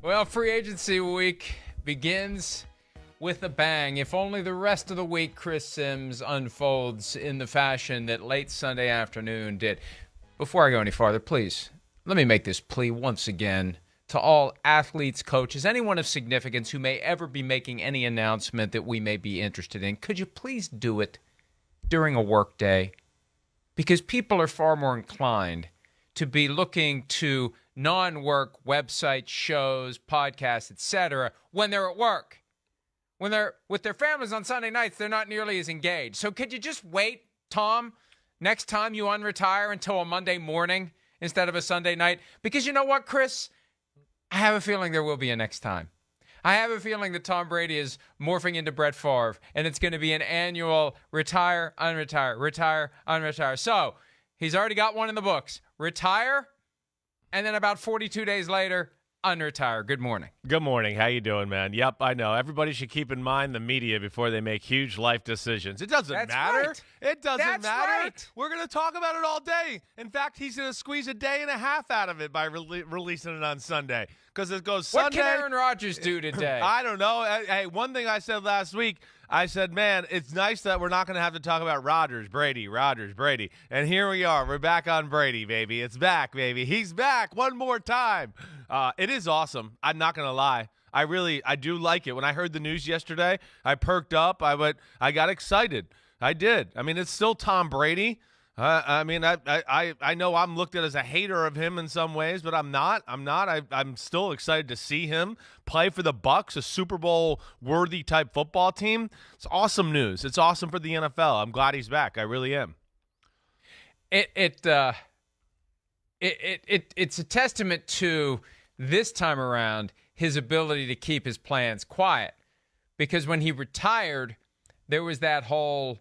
Well, free agency week begins with a bang. If only the rest of the week, Chris Sims, unfolds in the fashion that late Sunday afternoon did. Before I go any farther, please, let me make this plea once again to all athletes, coaches, anyone of significance who may ever be making any announcement that we may be interested in. Could you please do it during a work day? Because people are far more inclined to be looking to non-work websites, shows, podcasts, etc. when they're at work. When they're with their families on Sunday nights, they're not nearly as engaged. So could you just wait, Tom, next time you unretire until a Monday morning instead of a Sunday night? Because you know what, Chris? I have a feeling there will be a next time. I have a feeling that Tom Brady is morphing into Brett Favre, and it's going to be an annual retire, unretire, retire, unretire. So he's already got one in the books. Retire, and then about 42 days later, unretire. Good morning. Good morning. How you doing, man? Yep, I know. Everybody should keep in mind the media before they make huge life decisions. It doesn't matter. Right. It doesn't matter. Right. We're going to talk about it all day. In fact, he's going to squeeze a day and a half out of it by releasing it on Sunday. Because it goes Sunday. What can Aaron Rodgers do today? I don't know. Hey, one thing I said last week, I said, man, it's nice that we're not going to have to talk about Rodgers, Brady. And here we are. We're back on Brady, baby. It's back, baby. He's back one more time. It is awesome. I'm not going to lie. I do like it. When I heard the news yesterday, I perked up. I got excited. I did. I mean, it's still Tom Brady. I know I'm looked at as a hater of him in some ways, but I'm not. I'm still excited to see him play for the Bucs, a Super Bowl worthy type football team. It's awesome news. It's awesome for the NFL. I'm glad he's back. I really am. It's a testament to this time around his ability to keep his plans quiet, because when he retired, there was that whole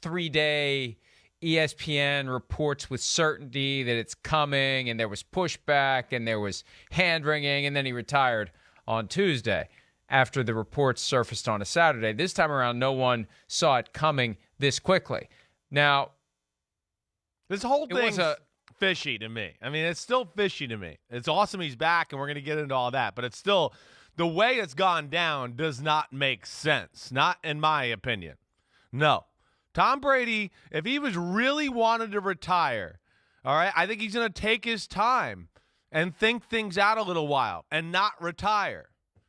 3-day ESPN reports with certainty that it's coming, and there was pushback, and there was hand-wringing, and then he retired on Tuesday after the reports surfaced on a Saturday. This time around, no one saw it coming this quickly. Now, this whole thing's fishy to me. I mean, it's still fishy to me. It's awesome he's back, and we're going to get into all that, but it's still, the way it's gone down does not make sense, not in my opinion. No. Tom Brady, if he was really wanted to retire, all right, I think he's going to take his time and think things out a little while and not retire,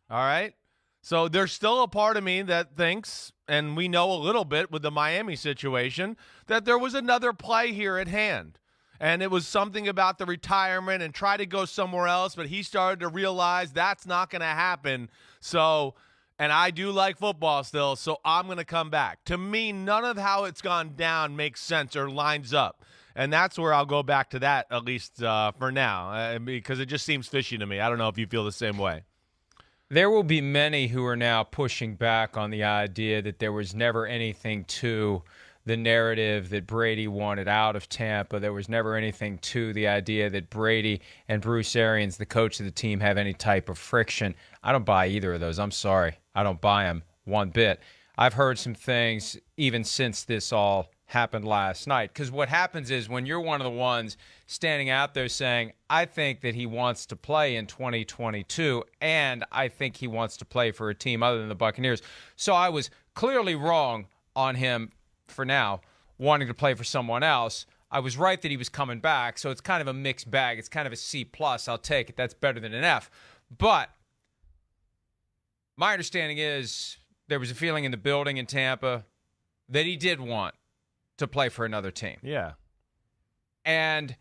all right? So there's still a part of me that thinks, and we know a little bit with the Miami situation, that there was another play here at hand. And it was something about the retirement and try to go somewhere else, but he started to realize that's not going to happen. So, and I do like football still, so I'm going to come back. To me, none of how it's gone down makes sense or lines up. And that's where I'll go back to that, at least for now, because it just seems fishy to me. I don't know if you feel the same way. There will be many who are now pushing back on the idea that there was never anything to the narrative that Brady wanted out of Tampa. There was never anything to the idea that Brady and Bruce Arians, the coach of the team, have any type of friction. I don't buy either of those. I'm sorry. I don't buy them one bit. I've heard some things even since this all happened last night, because what happens is when you're one of the ones standing out there saying, I think that he wants to play in 2022, and I think he wants to play for a team other than the Buccaneers. So I was clearly wrong on him for now, wanting to play for someone else. I was right that he was coming back, so it's kind of a mixed bag. It's kind of a C+. I'll take it. That's better than an F. But my understanding is there was a feeling in the building in Tampa that he did want to play for another team. Yeah. And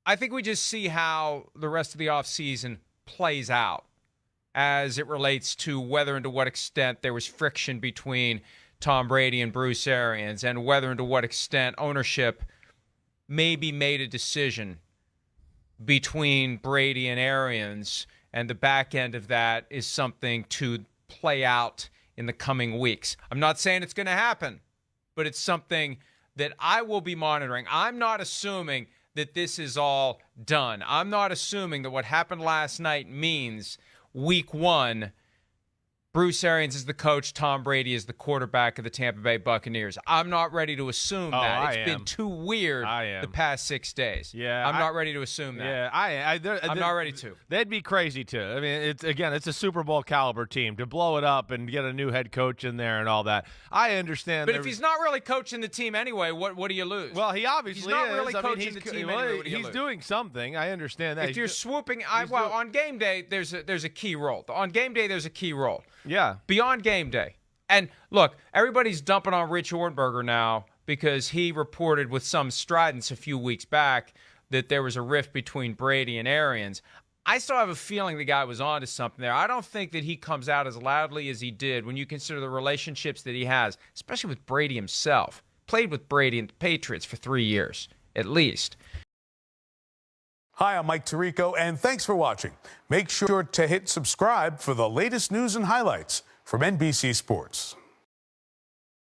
I think we just see how the rest of the offseason plays out as it relates to whether and to what extent there was friction between Tom Brady and Bruce Arians, and whether and to what extent ownership maybe made a decision between Brady and Arians, and the back end of that is something to play out in the coming weeks. I'm not saying it's going to happen, but it's something that I will be monitoring. I'm not assuming that this is all done. I'm not assuming that what happened last night means week one Bruce Arians is the coach. Tom Brady is the quarterback of the Tampa Bay Buccaneers. I'm not ready to assume that. It's been too weird the past 6 days. Yeah, I'm not ready to assume that. Yeah, I'm not ready to. They'd be crazy to. I mean, it's a Super Bowl caliber team to blow it up and get a new head coach in there and all that. I understand. But if he's not really coaching the team anyway, what do you lose? Well, he obviously he's not is. really coaching the team anyway. What do you he's lose? doing something. I understand that. If you're swooping, on game day, there's a key role. On game day, there's a key role. Yeah. Beyond game day. And look, everybody's dumping on Rich Hornberger now because he reported with some stridence a few weeks back that there was a rift between Brady and Arians. I still have a feeling the guy was onto something there. I don't think that he comes out as loudly as he did when you consider the relationships that he has, especially with Brady himself. Played with Brady and the Patriots for 3 years, at least. Hi, I'm Mike Tirico, and thanks for watching. Make sure to hit subscribe for the latest news and highlights from NBC Sports.